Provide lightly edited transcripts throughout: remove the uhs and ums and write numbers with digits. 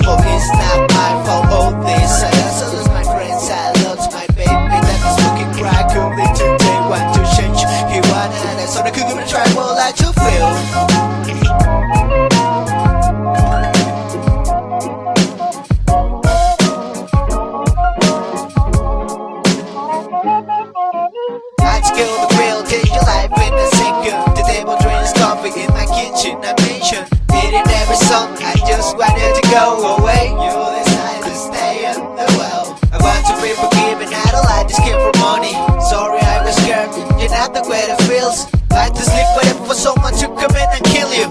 trouble is not my fault. All this I also lose my friends, I lost my baby that is looking crack. Only today want to change. He wanted it, so the cougar will try more like to feel. Kill the real, take your life in a second. The devil drinks coffee in my kitchen, I mentioned it in every song. I just wanted to go away. You decide to stay in the well. I want to be forgiven, I don't like this kid for money. Sorry I was scared, you're not the way it feels. Like to sleep waiting for someone to come in and kill you.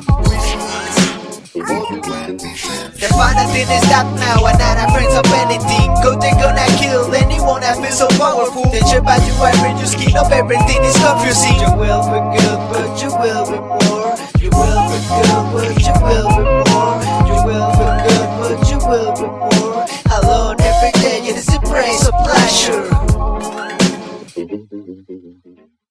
That's why nothing is stop now, and not friends of anything. Go they gonna kill anyone that feels so powerful. They trip out you every you skin up, everything is confusing. You will be good, but you will be more. You will be good, but you will be more. You will be good, but you will be more. Alone every day, it is a praise of pleasure.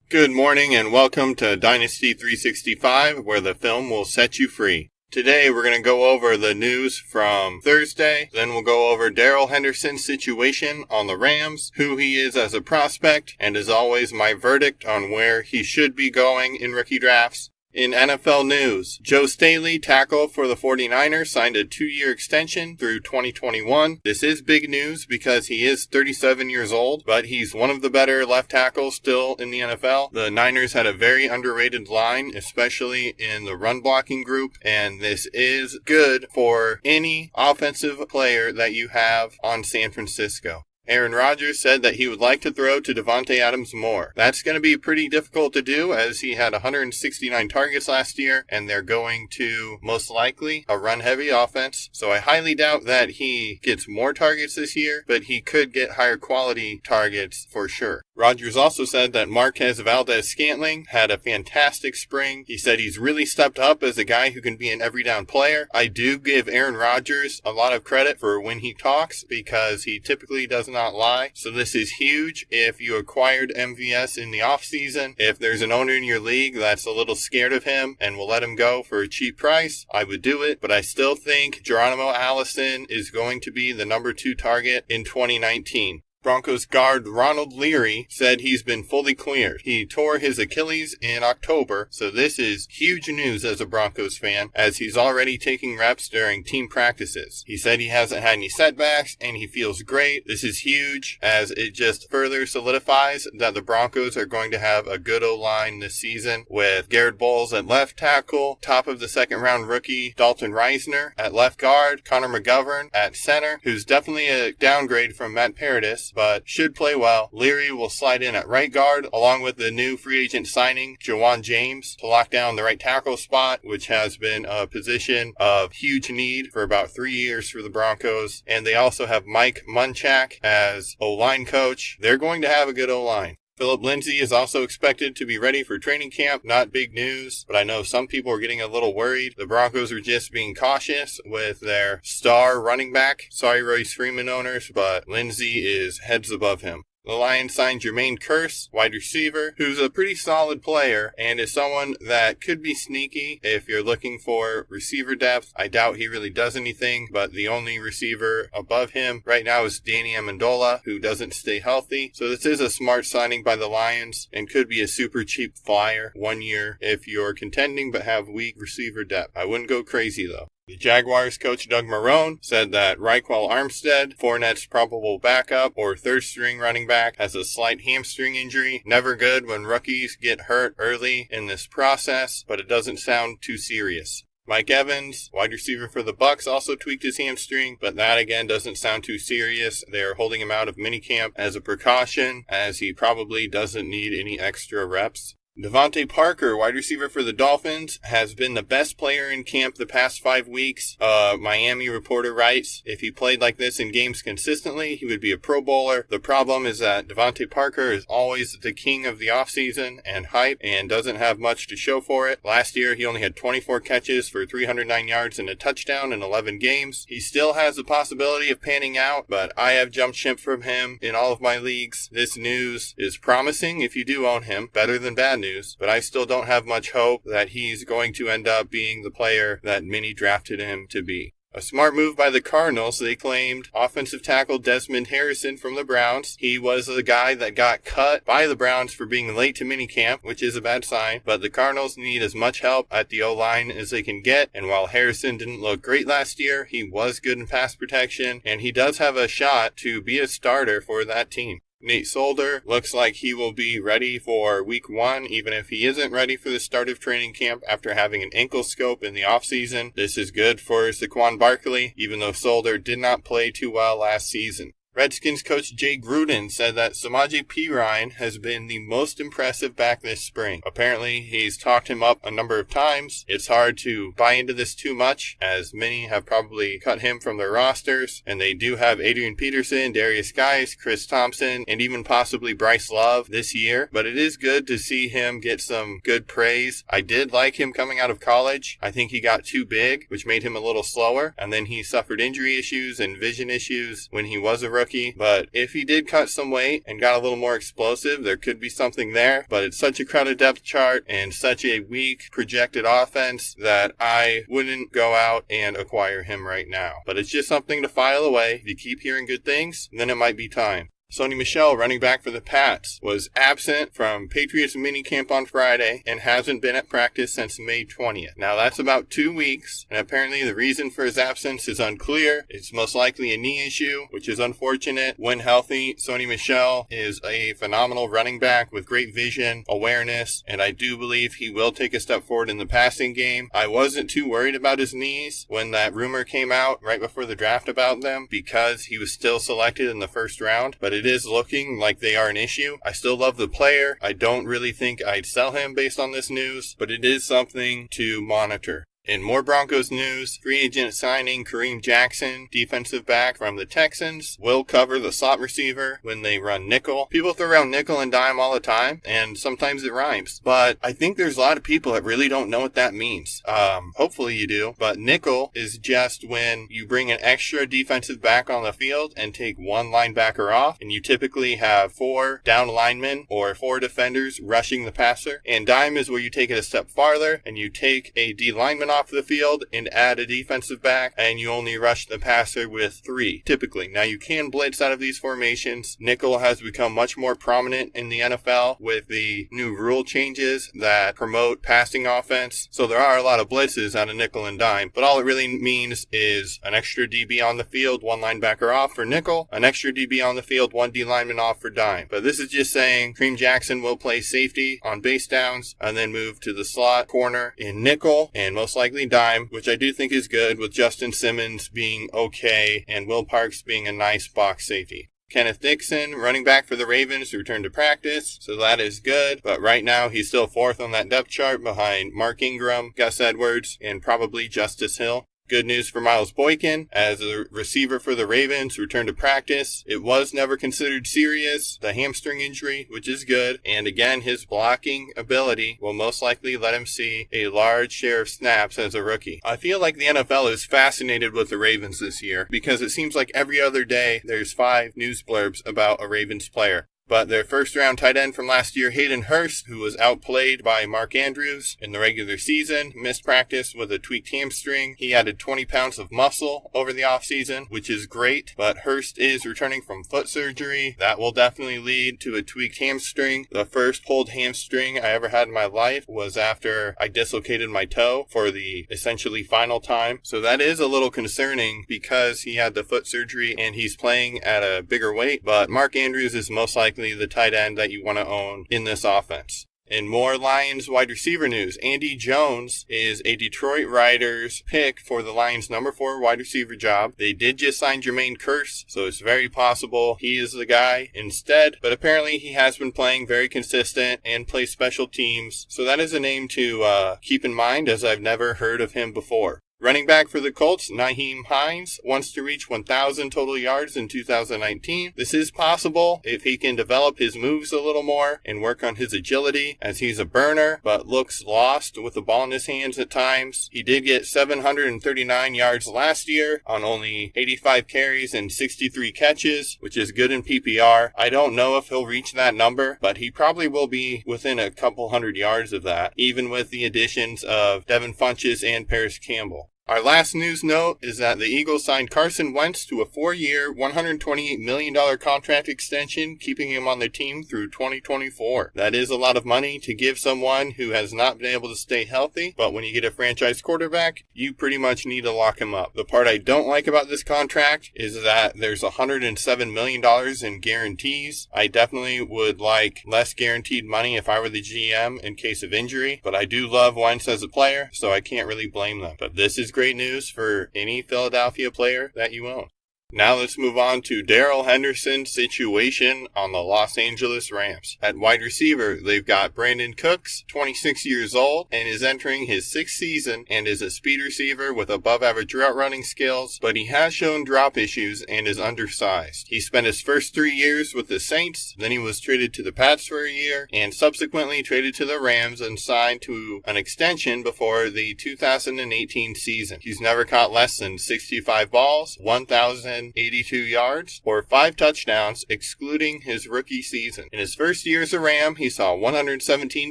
Good morning and welcome to Dynasty 365, where the film will set you free. Today we're going to go over the news from Thursday, then we'll go over Darrell Henderson's situation on the Rams, who he is as a prospect, and as always my verdict on where he should be going in rookie drafts. In NFL news, Joe Staley, tackle for the 49ers, signed a 2-year extension through 2021. This is big news because he is 37 years old, but he's one of the better left tackles still in the NFL. The Niners had a very underrated line, especially in the run blocking group, and this is good for any offensive player that you have on San Francisco. Aaron Rodgers said that he would like to throw to Davante Adams more. That's going to be pretty difficult to do as he had 169 targets last year, and they're going to most likely a run-heavy offense. So I highly doubt that he gets more targets this year, but he could get higher quality targets for sure. Rodgers also said that Marquez Valdes-Scantling had a fantastic spring. He said he's really stepped up as a guy who can be an every down player. I do give Aaron Rodgers a lot of credit for when he talks because he typically does not lie. So this is huge. If you acquired MVS in the offseason, if there's an owner in your league that's a little scared of him and will let him go for a cheap price, I would do it. But I still think Geronimo Allison is going to be the number 2 target in 2019. Broncos guard Ronald Leary said he's been fully cleared. He tore his Achilles in October, so this is huge news as a Broncos fan, as he's already taking reps during team practices. He said he hasn't had any setbacks, and he feels great. This is huge, as it just further solidifies that the Broncos are going to have a good O-line this season, with Garrett Bowles at left tackle, top of the second-round rookie Dalton Reisner at left guard, Connor McGovern at center, who's definitely a downgrade from Matt Paradis, but should play well. Leary will slide in at right guard, along with the new free agent signing, Jawan James, to lock down the right tackle spot, which has been a position of huge need for about 3 years for the Broncos. And they also have Mike Munchak as O-line coach. They're going to have a good O-line. Philip Lindsay is also expected to be ready for training camp. Not big news, but I know some people are getting a little worried. The Broncos are just being cautious with their star running back. Sorry, Royce Freeman owners, but Lindsay is heads above him. The Lions signed Jermaine Kearse, wide receiver, who's a pretty solid player and is someone that could be sneaky if you're looking for receiver depth. I doubt he really does anything, but the only receiver above him right now is Danny Amendola, who doesn't stay healthy. So this is a smart signing by the Lions and could be a super cheap flyer 1 year if you're contending but have weak receiver depth. I wouldn't go crazy though. The Jaguars coach Doug Marrone said that Raekwon Armstead, Fournette's probable backup or third-string running back, has a slight hamstring injury. Never good when rookies get hurt early in this process, but it doesn't sound too serious. Mike Evans, wide receiver for the Bucs, also tweaked his hamstring, but that again doesn't sound too serious. They're holding him out of minicamp as a precaution, as he probably doesn't need any extra reps. Devontae Parker, wide receiver for the Dolphins, has been the best player in camp the past 5 weeks. Miami reporter writes, if he played like this in games consistently, he would be a Pro Bowler. The problem is that Devontae Parker is always the king of the offseason and hype and doesn't have much to show for it. Last year, he only had 24 catches for 309 yards and a touchdown in 11 games. He still has the possibility of panning out, but I have jumped ship from him in all of my leagues. This news is promising if you do own him, better than bad news, but I still don't have much hope that he's going to end up being the player that many drafted him to be. A smart move by the Cardinals. They claimed offensive tackle Desmond Harrison from the Browns. He was the guy that got cut by the Browns for being late to minicamp, which is a bad sign. But the Cardinals need as much help at the O-line as they can get. And while Harrison didn't look great last year, he was good in pass protection. And he does have a shot to be a starter for that team. Nate Solder looks like he will be ready for week 1, even if he isn't ready for the start of training camp after having an ankle scope in the offseason. This is good for Saquon Barkley, even though Solder did not play too well last season. Redskins coach Jay Gruden said that Samaje Perine has been the most impressive back this spring. Apparently, he's talked him up a number of times. It's hard to buy into this too much, as many have probably cut him from their rosters, and they do have Adrian Peterson, Darius Guice, Chris Thompson, and even possibly Bryce Love this year. But it is good to see him get some good praise. I did like him coming out of college. I think he got too big, which made him a little slower, and then he suffered injury issues and vision issues when he was a rookie. But if he did cut some weight and got a little more explosive, there could be something there. But it's such a crowded depth chart and such a weak projected offense that I wouldn't go out and acquire him right now. But it's just something to file away. If you keep hearing good things, then it might be time. Sony Michel, running back for the Pats, was absent from Patriots minicamp on Friday and hasn't been at practice since May 20th. Now that's about 2 weeks, and apparently the reason for his absence is unclear. It's most likely a knee issue, which is unfortunate. When healthy, Sony Michel is a phenomenal running back with great vision, awareness, and I do believe he will take a step forward in the passing game. I wasn't too worried about his knees when that rumor came out right before the draft about them because he was still selected in the first round, but it is looking like they are an issue. I still love the player. I don't really think I'd sell him based on this news, but it is something to monitor. In more Broncos news, free agent signing Kareem Jackson, defensive back from the Texans, will cover the slot receiver when they run nickel. People throw around nickel and dime all the time, and sometimes it rhymes. But I think there's a lot of people that really don't know what that means. Hopefully you do. But nickel is just when you bring an extra defensive back on the field and take one linebacker off, and you typically have 4 down linemen or 4 defenders rushing the passer. And dime is where you take it a step farther, and you take a D lineman off the field and add a defensive back, and you only rush the passer with 3, typically. Now, you can blitz out of these formations. Nickel has become much more prominent in the NFL with the new rule changes that promote passing offense. So there are a lot of blitzes out of nickel and dime, but all it really means is an extra DB on the field, 1 linebacker off for nickel, an extra DB on the field, 1 D lineman off for dime. But this is just saying Kareem Jackson will play safety on base downs and then move to the slot corner in nickel and most likely dime, which I do think is good, with Justin Simmons being okay and Will Parks being a nice box safety. Kenneth Dixon, running back for the Ravens, returned to practice, so that is good. But right now, he's still 4th on that depth chart behind Mark Ingram, Gus Edwards, and probably Justice Hill. Good news for Miles Boykin, as a receiver for the Ravens, returned to practice. It was never considered serious, the hamstring injury, which is good. And again, his blocking ability will most likely let him see a large share of snaps as a rookie. I feel like the NFL is fascinated with the Ravens this year, because it seems like every other day there's 5 news blurbs about a Ravens player. But their first-round tight end from last year, Hayden Hurst, who was outplayed by Mark Andrews in the regular season, missed practice with a tweaked hamstring. He added 20 pounds of muscle over the offseason, which is great. But Hurst is returning from foot surgery. That will definitely lead to a tweaked hamstring. The first pulled hamstring I ever had in my life was after I dislocated my toe for the essentially final time. So that is a little concerning because he had the foot surgery and he's playing at a bigger weight. But Mark Andrews is most likely the tight end that you want to own in this offense. In more Lions wide receiver news, Andy Jones is a Detroit Riders pick for the Lions' number 4 wide receiver job. They did just sign Jermaine Kearse, so it's very possible he is the guy instead. But apparently he has been playing very consistent and plays special teams. So that is a name to keep in mind, as I've never heard of him before. Running back for the Colts, Nyheim Hines, wants to reach 1,000 total yards in 2019. This is possible if he can develop his moves a little more and work on his agility, as he's a burner, but looks lost with the ball in his hands at times. He did get 739 yards last year on only 85 carries and 63 catches, which is good in PPR. I don't know if he'll reach that number, but he probably will be within a couple hundred yards of that, even with the additions of Devin Funchess and Paris Campbell. Our last news note is that the Eagles signed Carson Wentz to a 4-year, $128 million contract extension, keeping him on the team through 2024. That is a lot of money to give someone who has not been able to stay healthy, but when you get a franchise quarterback, you pretty much need to lock him up. The part I don't like about this contract is that there's $107 million in guarantees. I definitely would like less guaranteed money if I were the GM in case of injury, but I do love Wentz as a player, so I can't really blame them. But this is great news for any Philadelphia player that you own. Now let's move on to Darrell Henderson's situation on the Los Angeles Rams. At wide receiver, they've got Brandon Cooks, 26 years old, and is entering his 6th season and is a speed receiver with above-average route running skills, but he has shown drop issues and is undersized. He spent his first 3 years with the Saints, then he was traded to the Pats for a year, and subsequently traded to the Rams and signed to an extension before the 2018 season. He's never caught less than 65 balls, 1,082 yards, or 5 touchdowns, excluding his rookie season. In his first year as a Ram, he saw 117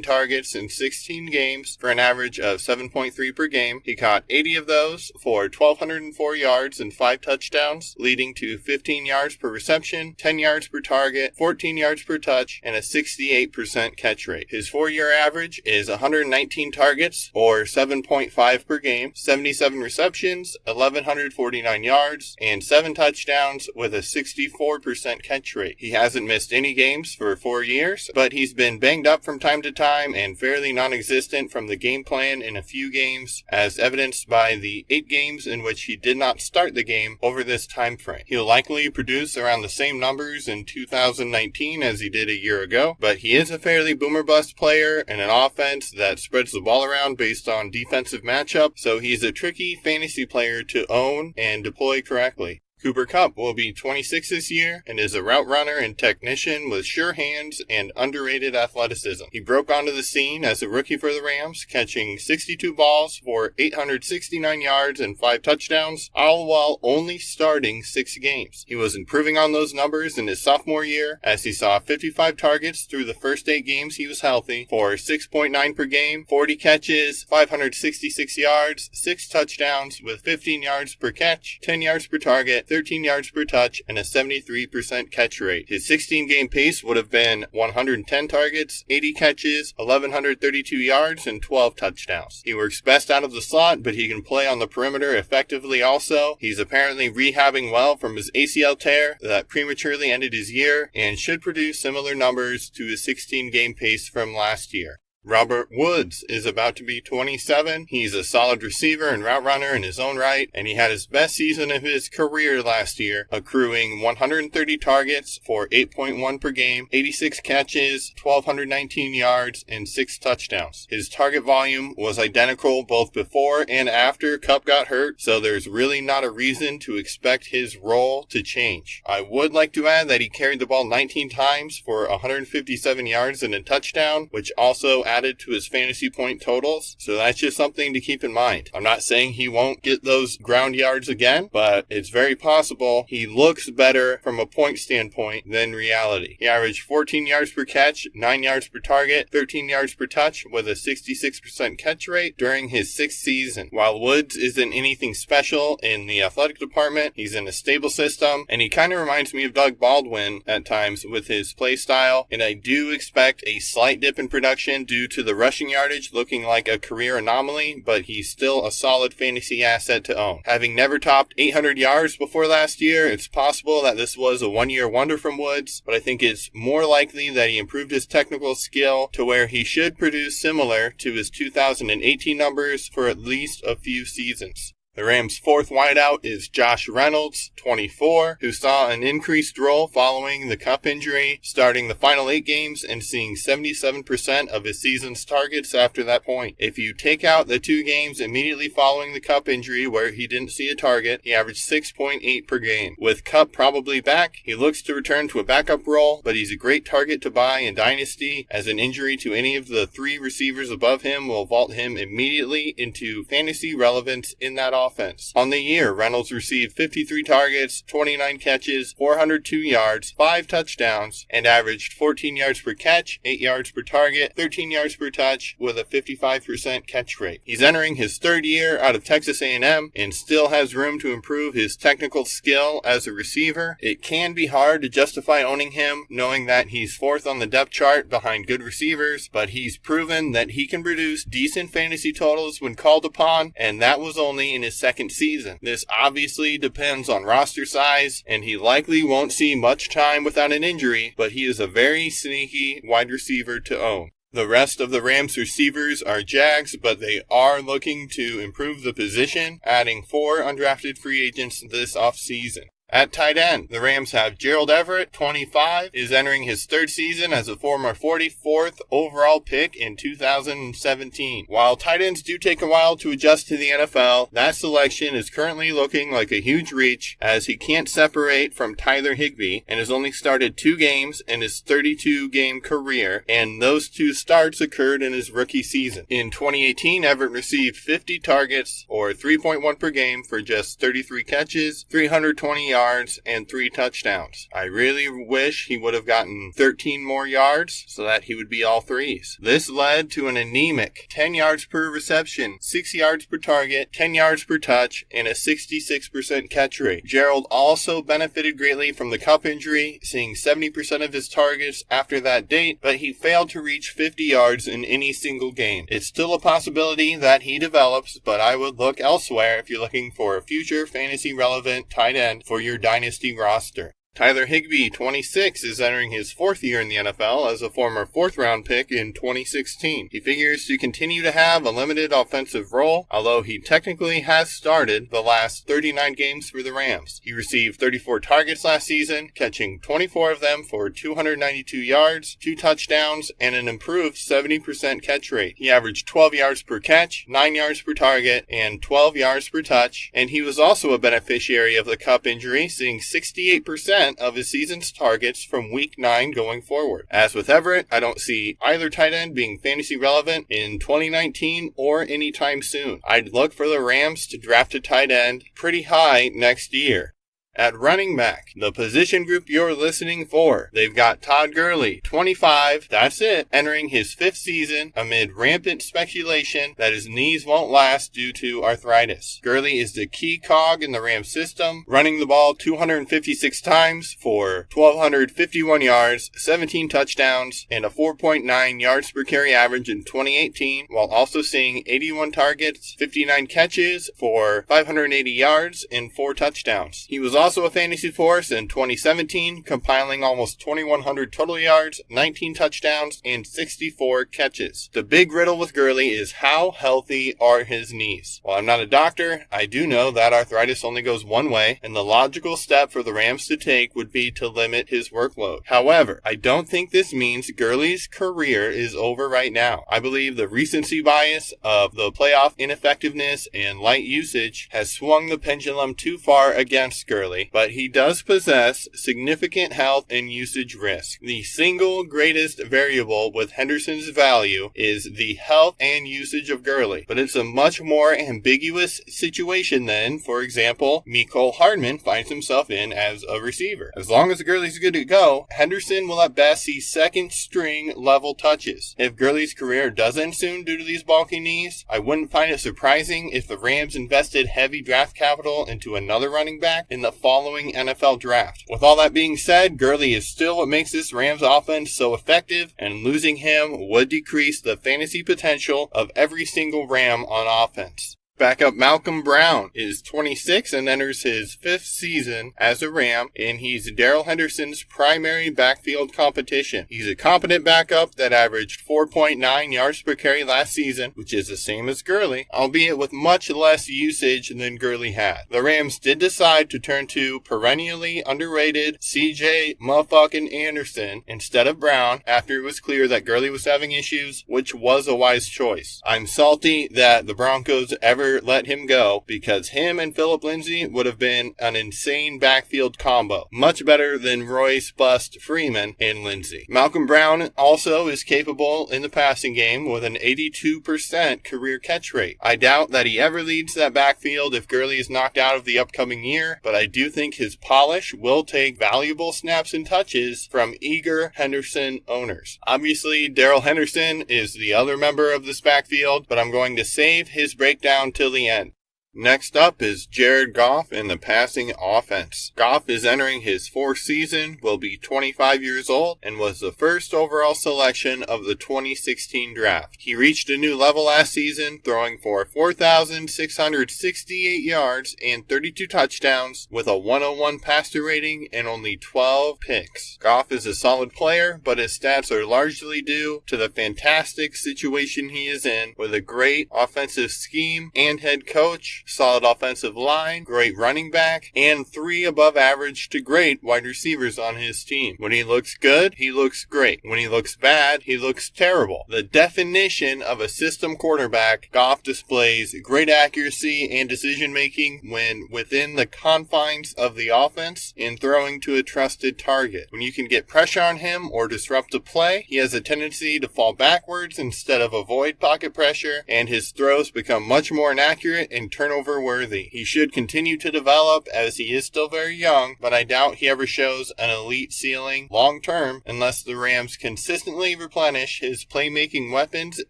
targets in 16 games for an average of 7.3 per game. He caught 80 of those for 1,204 yards and 5 touchdowns, leading to 15 yards per reception, 10 yards per target, 14 yards per touch, and a 68% catch rate. His 4-year average is 119 targets, or 7.5 per game, 77 receptions, 1,149 yards, and 7 touchdowns with a 64% catch rate. He hasn't missed any games for 4 years, but he's been banged up from time to time and fairly non-existent from the game plan in a few games, as evidenced by the 8 games in which he did not start the game over this time frame. He'll likely produce around the same numbers in 2019 as he did a year ago, but he is a fairly boomer-bust player in an offense that spreads the ball around based on defensive matchup, so he's a tricky fantasy player to own and deploy correctly. Cooper Kupp will be 26 this year and is a route runner and technician with sure hands and underrated athleticism. He broke onto the scene as a rookie for the Rams, catching 62 balls for 869 yards and 5 touchdowns, all while only starting 6 games. He was improving on those numbers in his sophomore year, as he saw 55 targets through the first 8 games he was healthy for 6.9 per game, 40 catches, 566 yards, 6 touchdowns with 15 yards per catch, 10 yards per target, 13 yards per touch, and a 73% catch rate. His 16-game pace would have been 110 targets, 80 catches, 1,132 yards, and 12 touchdowns. He works best out of the slot, but he can play on the perimeter effectively also. He's apparently rehabbing well from his ACL tear that prematurely ended his year, and should produce similar numbers to his 16-game pace from last year. Robert Woods is about to be 27. He's a solid receiver and route runner in his own right, and he had his best season of his career last year, accruing 130 targets for 8.1 per game, 86 catches, 1,219 yards, and 6 touchdowns. His target volume was identical both before and after Kupp got hurt, so there's really not a reason to expect his role to change. I would like to add that he carried the ball 19 times for 157 yards and a touchdown, which also added to his fantasy point totals, so that's just something to keep in mind. I'm not saying he won't get those ground yards again, but it's very possible he looks better from a point standpoint than reality. He averaged 14 yards per catch, 9 yards per target, 13 yards per touch with a 66% catch rate during his 6th season. While Woods isn't anything special in the athletic department, he's in a stable system, and he kind of reminds me of Doug Baldwin at times with his play style, and I do expect a slight dip in production due to the rushing yardage looking like a career anomaly, but he's still a solid fantasy asset to own. Having never topped 800 yards before last year, it's possible that this was a one-year wonder from Woods, but I think it's more likely that he improved his technical skill to where he should produce similar to his 2018 numbers for at least a few seasons. The Rams' 4th wideout is Josh Reynolds, 24, who saw an increased role following the Kupp injury, starting the final 8 games and seeing 77% of his season's targets after that point. If you take out the 2 games immediately following the Kupp injury where he didn't see a target, he averaged 6.8 per game. With Kupp probably back, he looks to return to a backup role, but he's a great target to buy in Dynasty, as an injury to any of the 3 receivers above him will vault him immediately into fantasy relevance in that offense. On the year, Reynolds received 53 targets, 29 catches, 402 yards, 5 touchdowns, and averaged 14 yards per catch, 8 yards per target, 13 yards per touch, with a 55% catch rate. He's entering his third year out of Texas A&M and still has room to improve his technical skill as a receiver. It can be hard to justify owning him, knowing that he's fourth on the depth chart behind good receivers, but he's proven that he can produce decent fantasy totals when called upon, and that was only in his second season. This obviously depends on roster size, and he likely won't see much time without an injury, but he is a very sneaky wide receiver to own. The rest of the Rams receivers are Jags, but they are looking to improve the position, adding 4 undrafted free agents this offseason. At tight end, the Rams have Gerald Everett, 25, is entering his third season as a former 44th overall pick in 2017. While tight ends do take a while to adjust to the NFL, that selection is currently looking like a huge reach as he can't separate from Tyler Higbee and has only started 2 games in his 32-game career, and those 2 starts occurred in his rookie season. In 2018, Everett received 50 targets, or 3.1 per game, for just 33 catches, 320 yards, and 3 touchdowns. I really wish he would have gotten 13 more yards so that he would be all threes. This led to an anemic 10 yards per reception, 6 yards per target, 10 yards per touch, and a 66% catch rate. Gerald also benefited greatly from the cup injury, seeing 70% of his targets after that date, but he failed to reach 50 yards in any single game. It's still a possibility that he develops, but I would look elsewhere if you're looking for a future fantasy relevant tight end for your Dynasty roster. Tyler Higbee, 26, is entering his 4th year in the NFL as a former 4th-round pick in 2016. He figures to continue to have a limited offensive role, although he technically has started the last 39 games for the Rams. He received 34 targets last season, catching 24 of them for 292 yards, 2 touchdowns, and an improved 70% catch rate. He averaged 12 yards per catch, 9 yards per target, and 12 yards per touch, and he was also a beneficiary of the cup injury, seeing 68% of his season's targets from week 9 going forward. As with Everett, I don't see either tight end being fantasy relevant in 2019 or anytime soon. I'd look for the Rams to draft a tight end pretty high next year. At running back, the position group you're listening for, they've got Todd Gurley, 25, that's it, entering his 5th season amid rampant speculation that his knees won't last due to arthritis. Gurley is the key cog in the Rams system, running the ball 256 times for 1,251 yards, 17 touchdowns, and a 4.9 yards per carry average in 2018, while also seeing 81 targets, 59 catches for 580 yards, and 4 touchdowns. He was also a fantasy force in 2017, compiling almost 2,100 total yards, 19 touchdowns, and 64 catches. The big riddle with Gurley is how healthy are his knees? While I'm not a doctor, I do know that arthritis only goes one way, and the logical step for the Rams to take would be to limit his workload. However, I don't think this means Gurley's career is over right now. I believe the recency bias of the playoff ineffectiveness and light usage has swung the pendulum too far against Gurley, but he does possess significant health and usage risk. The single greatest variable with Henderson's value is the health and usage of Gurley, but it's a much more ambiguous situation than, for example, Mecole Hardman finds himself in as a receiver. As long as Gurley's good to go, Henderson will at best see second-string level touches. If Gurley's career does end soon due to these bulky knees, I wouldn't find it surprising if the Rams invested heavy draft capital into another running back in the following NFL draft. With all that being said, Gurley is still what makes this Rams offense so effective, and losing him would decrease the fantasy potential of every single Ram on offense. Backup Malcolm Brown is 26 and enters his 5th season as a Ram, and he's Darrell Henderson's primary backfield competition. He's a competent backup that averaged 4.9 yards per carry last season, which is the same as Gurley, albeit with much less usage than Gurley had. The Rams did decide to turn to perennially underrated CJ motherfucking Anderson instead of Brown after it was clear that Gurley was having issues, which was a wise choice. I'm salty that the Broncos ever never let him go, because him and Phillip Lindsay would have been an insane backfield combo. Much better than Royce Bust Freeman and Lindsay. Malcolm Brown also is capable in the passing game with an 82% career catch rate. I doubt that he ever leads that backfield if Gurley is knocked out of the upcoming year, but I do think his polish will take valuable snaps and touches from eager Henderson owners. Obviously, Darrell Henderson is the other member of this backfield, but I'm going to save his breakdown till the end. Next up is Jared Goff in the passing offense. Goff is entering his fourth season, will be 25 years old, and was the first overall selection of the 2016 draft. He reached a new level last season, throwing for 4,668 yards and 32 touchdowns with a 101 passer rating and only 12 picks. Goff is a solid player, but his stats are largely due to the fantastic situation he is in, with a great offensive scheme and head coach, solid offensive line, great running back, and 3 above average to great wide receivers on his team. When he looks good, he looks great. When he looks bad, he looks terrible. The definition of a system quarterback, Goff displays great accuracy and decision making when within the confines of the offense and throwing to a trusted target. When you can get pressure on him or disrupt a play, he has a tendency to fall backwards instead of avoid pocket pressure, and his throws become much more inaccurate and turnover worthy. He should continue to develop as he is still very young, but I doubt he ever shows an elite ceiling long term unless the Rams consistently replenish his playmaking weapons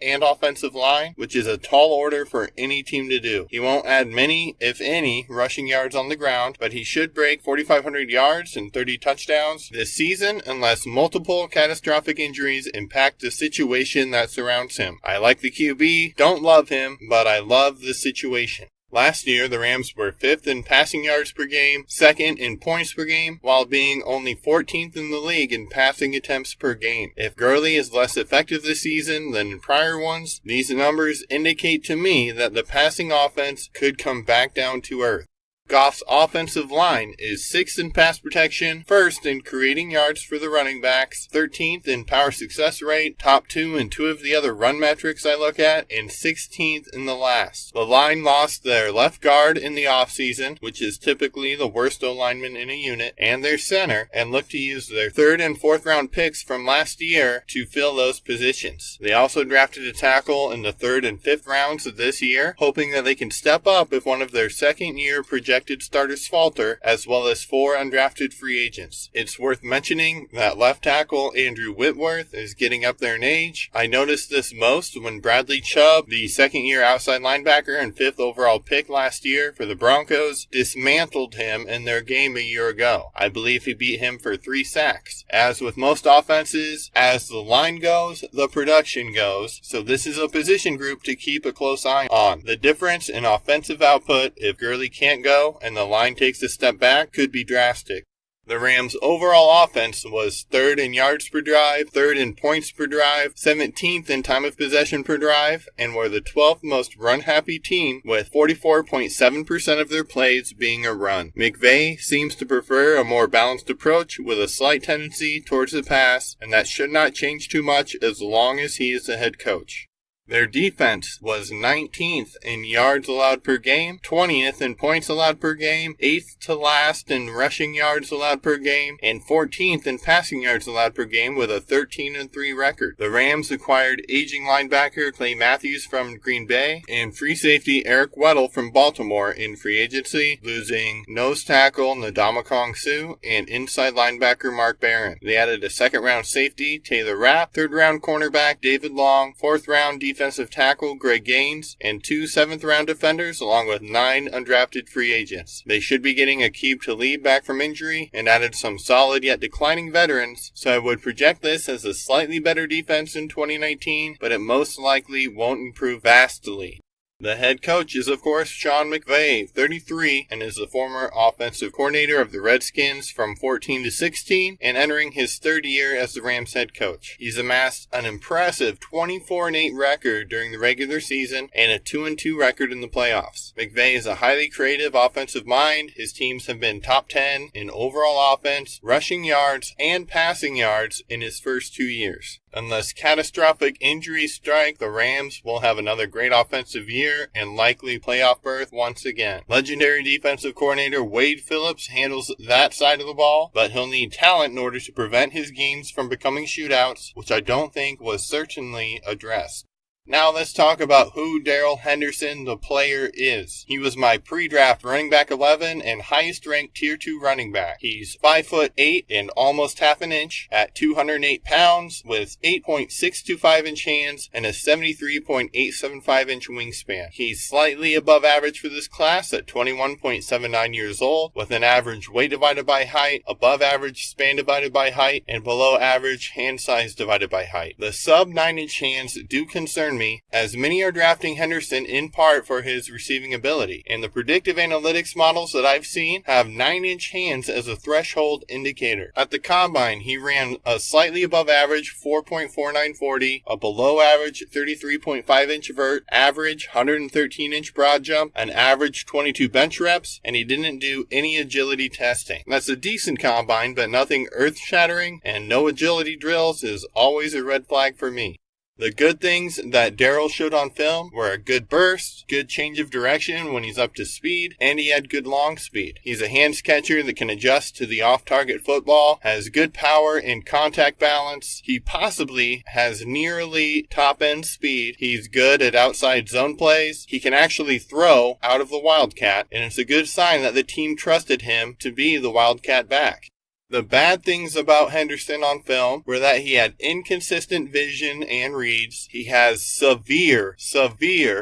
and offensive line, which is a tall order for any team to do. He won't add many, if any, rushing yards on the ground, but he should break 4,500 yards and 30 touchdowns this season unless multiple catastrophic injuries impact the situation that surrounds him. I like the QB, don't love him, but I love the situation. Last year, the Rams were 5th in passing yards per game, 2nd in points per game, while being only 14th in the league in passing attempts per game. If Gurley is less effective this season than in prior ones, these numbers indicate to me that the passing offense could come back down to earth. Goff's offensive line is 6th in pass protection, 1st in creating yards for the running backs, 13th in power success rate, top 2 in 2 of the other run metrics I look at, and 16th in the last. The line lost their left guard in the offseason, which is typically the worst O-lineman in a unit, and their center, and look to use their 3rd and 4th round picks from last year to fill those positions. They also drafted a tackle in the 3rd and 5th rounds of this year, hoping that they can step up if one of their second-year projected starters falter, as well as 4 undrafted free agents. It's worth mentioning that left tackle Andrew Whitworth is getting up there in age. I noticed this most when Bradley Chubb, the second-year outside linebacker and 5th overall pick last year for the Broncos, dismantled him in their game a year ago. I believe he beat him for 3 sacks. As with most offenses, as the line goes, the production goes, so this is a position group to keep a close eye on. The difference in offensive output if Gurley can't go and the line takes a step back could be drastic. The Rams' overall offense was 3rd in yards per drive, 3rd in points per drive, 17th in time of possession per drive, and were the 12th most run-happy team, with 44.7% of their plays being a run. McVay seems to prefer a more balanced approach with a slight tendency towards the pass, and that should not change too much as long as he is the head coach. Their defense was 19th in yards allowed per game, 20th in points allowed per game, 8th to last in rushing yards allowed per game, and 14th in passing yards allowed per game with a 13-3 record. The Rams acquired aging linebacker Clay Matthews from Green Bay and free safety Eric Weddle from Baltimore in free agency, losing nose tackle Ndamukong Suh and inside linebacker Mark Barron. They added a 2nd-round safety Taylor Rapp, 3rd-round cornerback David Long, 4th-round defensive tackle Greg Gaines, and 2 7th-round defenders, along with 9 undrafted free agents. They should be getting Aqib Talib back from injury and added some solid yet declining veterans, so I would project this as a slightly better defense in 2019, but it most likely won't improve vastly. The head coach is, of course, Sean McVay, 33, and is the former offensive coordinator of the Redskins from 14 to 16, and entering his 3rd year as the Rams head coach. He's amassed an impressive 24-8 record during the regular season and a 2-2 record in the playoffs. McVay is a highly creative offensive mind. His teams have been top 10 in overall offense, rushing yards, and passing yards in his first 2 years. Unless catastrophic injuries strike, the Rams will have another great offensive year and likely playoff berth once again. Legendary defensive coordinator Wade Phillips handles that side of the ball, but he'll need talent in order to prevent his games from becoming shootouts, which I don't think was certainly addressed. Now let's talk about who Darrell Henderson, the player, is. He was my pre-draft running back 11 and highest ranked tier 2 running back. He's 5'8" and almost half an inch at 208 pounds with 8.625 inch hands and a 73.875 inch wingspan. He's slightly above average for this class at 21.79 years old with an average weight divided by height, above average span divided by height, and below average hand size divided by height. The sub 9 inch hands do concern me, as many are drafting Henderson in part for his receiving ability, and the predictive analytics models that I've seen have 9-inch hands as a threshold indicator. At the combine, he ran a slightly above average 4.4940, a below average 33.5-inch vert, average 113-inch broad jump, an average 22 bench reps, and he didn't do any agility testing. That's a decent combine, but nothing earth-shattering, and no agility drills is always a red flag for me. The good things that Darrell showed on film were a good burst, good change of direction when he's up to speed, and he had good long speed. He's a hands catcher that can adjust to the off-target football, has good power and contact balance. He possibly has nearly top-end speed. He's good at outside zone plays. He can actually throw out of the Wildcat, and it's a good sign that the team trusted him to be the Wildcat back. The bad things about Henderson on film were that he had inconsistent vision and reads. He has severe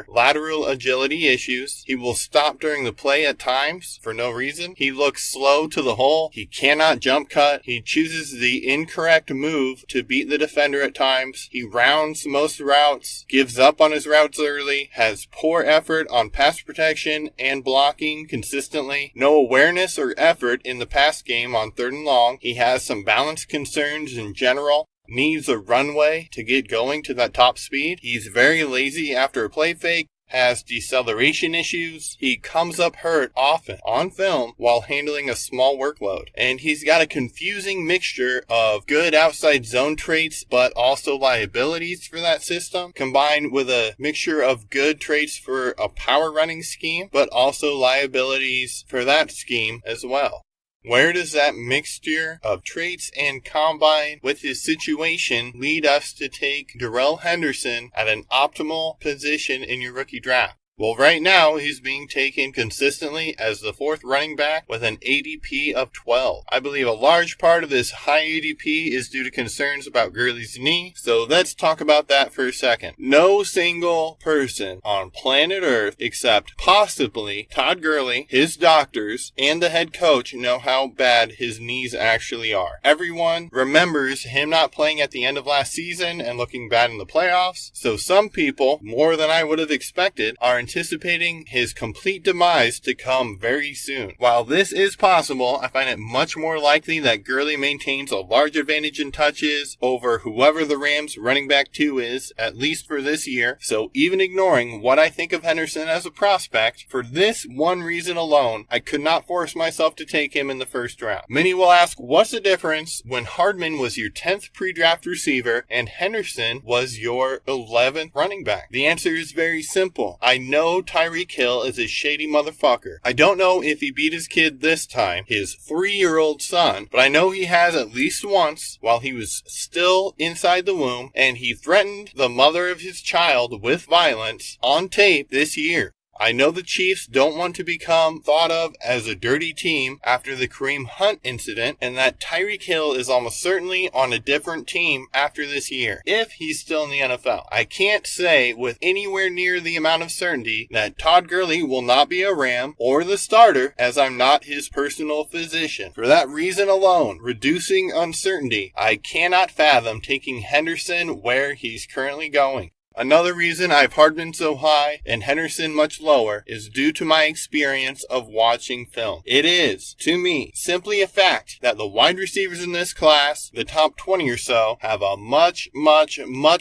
lateral agility issues. He will stop during the play at times for no reason. He looks slow to the hole. He cannot jump cut. He chooses the incorrect move to beat the defender at times. He rounds most routes, gives up on his routes early, has poor effort on pass protection and blocking consistently, no awareness or effort in the pass game on third and long. He has some balance concerns in general, needs a runway to get going to that top speed. He's very lazy after a play fake, has deceleration issues. He comes up hurt often on film while handling a small workload. And he's got a confusing mixture of good outside zone traits, but also liabilities for that system, combined with a mixture of good traits for a power running scheme, but also liabilities for that scheme as well. Where does that mixture of traits and combine with his situation lead us to take Darrell Henderson at an optimal position in your rookie draft? Well, right now, he's being taken consistently as the 4th running back with an ADP of 12. I believe a large part of this high ADP is due to concerns about Gurley's knee, so let's talk about that for a second. No single person on planet Earth, except possibly Todd Gurley, his doctors, and the head coach know how bad his knees actually are. Everyone remembers him not playing at the end of last season and looking bad in the playoffs, so some people, more than I would have expected, are anticipating his complete demise to come very soon. While this is possible, I find it much more likely that Gurley maintains a large advantage in touches over whoever the Rams running back 2 is, at least for this year. So even ignoring what I think of Henderson as a prospect, for this one reason alone, I could not force myself to take him in the first round. Many will ask, what's the difference when Hardman was your 10th pre-draft receiver and Henderson was your 11th running back? The answer is very simple. I know Tyreek Hill is a shady motherfucker. I don't know if he beat his kid this time, his 3-year-old son, but I know he has at least once while he was still inside the womb, and he threatened the mother of his child with violence on tape this year. I know the Chiefs don't want to become thought of as a dirty team after the Kareem Hunt incident, and that Tyreek Hill is almost certainly on a different team after this year, if he's still in the NFL. I can't say with anywhere near the amount of certainty that Todd Gurley will not be a Ram or the starter, as I'm not his personal physician. For that reason alone, reducing uncertainty, I cannot fathom taking Henderson where he's currently going. Another reason I've Hardman so high and Henderson much lower is due to my experience of watching film. It is, to me, simply a fact that the wide receivers in this class, the top 20 or so, have a much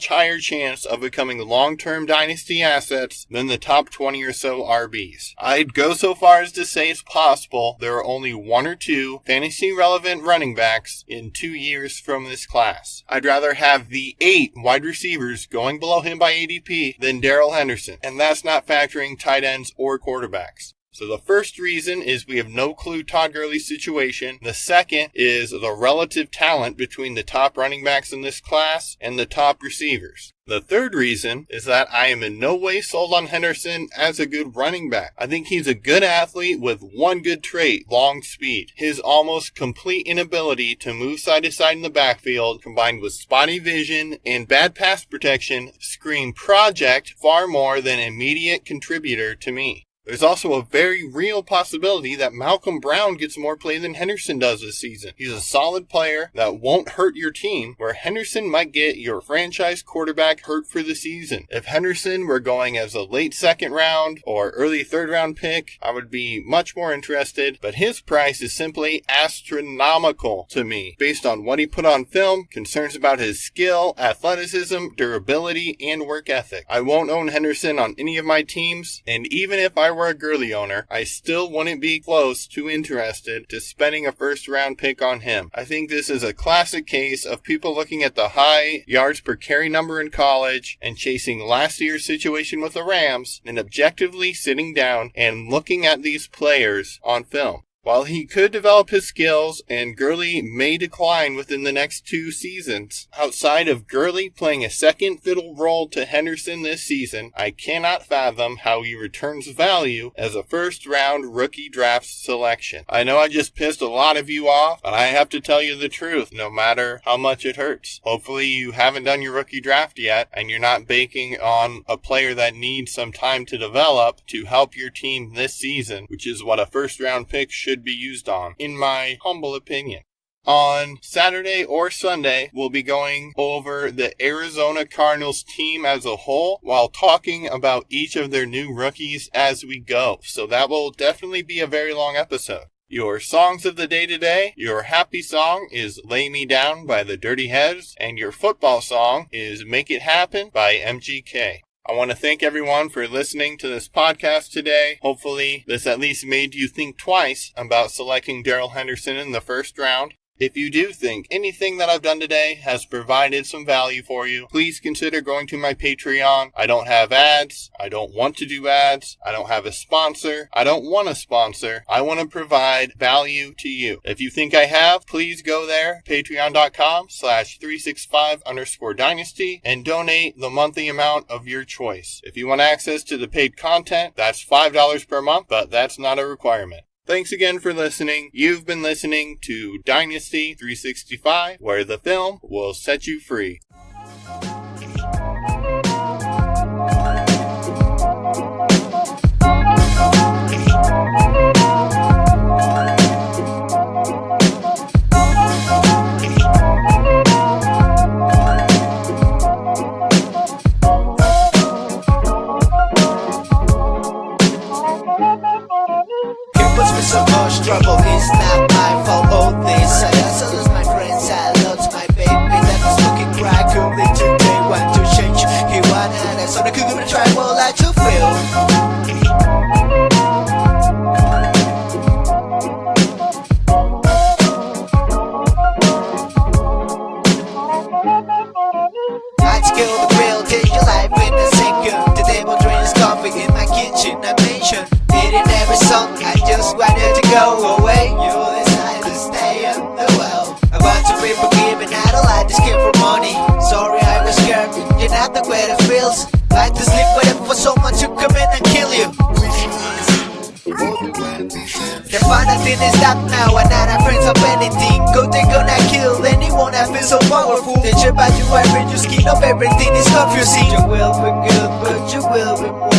higher chance of becoming long-term dynasty assets than the top 20 or so RBs. I'd go so far as to say it's possible there are only 1 or 2 fantasy-relevant running backs in 2 years from this class. I'd rather have the 8 wide receivers going below him by ADP than Darrell Henderson, and that's not factoring tight ends or quarterbacks. So the first reason is we have no clue Todd Gurley's situation. The second is the relative talent between the top running backs in this class and the top receivers. The third reason is that I am in no way sold on Henderson as a good running back. I think he's a good athlete with one good trait, long speed. His almost complete inability to move side to side in the backfield, combined with spotty vision and bad pass protection, scream project far more than immediate contributor to me. There's also a very real possibility that Malcolm Brown gets more play than Henderson does this season. He's a solid player that won't hurt your team, where Henderson might get your franchise quarterback hurt for the season. If Henderson were going as a late second round or early third round pick, I would be much more interested, but his price is simply astronomical to me, based on what he put on film, concerns about his skill, athleticism, durability, and work ethic. I won't own Henderson on any of my teams, and even if I were a Gurley owner, I still wouldn't be close to interested to spending a first round pick on him. I think this is a classic case of people looking at the high yards per carry number in college and chasing last year's situation with the Rams and objectively sitting down and looking at these players on film. While he could develop his skills and Gurley may decline within the next 2 seasons, outside of Gurley playing a second fiddle role to Henderson this season, I cannot fathom how he returns value as a first round rookie draft selection. I know I just pissed a lot of you off, but I have to tell you the truth, no matter how much it hurts. Hopefully you haven't done your rookie draft yet and you're not banking on a player that needs some time to develop to help your team this season, which is what a first round pick should be used on, in my humble opinion. On Saturday or Sunday, we'll be going over the Arizona Cardinals team as a whole while talking about each of their new rookies as we go. So that will definitely be a very long episode. Your songs of the day today, your happy song is Lay Me Down by the Dirty Heads, and your football song is Make It Happen by MGK. I want to thank everyone for listening to this podcast today. Hopefully, this at least made you think twice about selecting Darrell Henderson in the first round. If you do think anything that I've done today has provided some value for you, please consider going to my Patreon. I don't have ads. I don't want to do ads. I don't have a sponsor. I don't want a sponsor. I want to provide value to you. If you think I have, please go there, patreon.com/365_dynasty, and donate the monthly amount of your choice. If you want access to the paid content, that's $5 per month, but that's not a requirement. Thanks again for listening. You've been listening to Dynasty 365, where the film will set you free. So much trouble, it's not my fault, all this I also lose my friends, I lost my baby that was looking crack only today, want to change, he wanted it, so I could give it a try, well I to feel I'd skill the grill, take your life in a second, the table drinks coffee in my kitchen, I mentioned in every song, I just wanted to go away. You decide to stay in the well. I want to be forgiven, I don't like this kid for money. Sorry, I was scared, you're not the way it feels. Like to sleep waiting for someone to come in and kill you. The final thing is that now I'm not afraid of anything. Go they gonna kill anyone that feels so powerful. They try to read your skin up, everything is confusing. You will be good, but you will be more.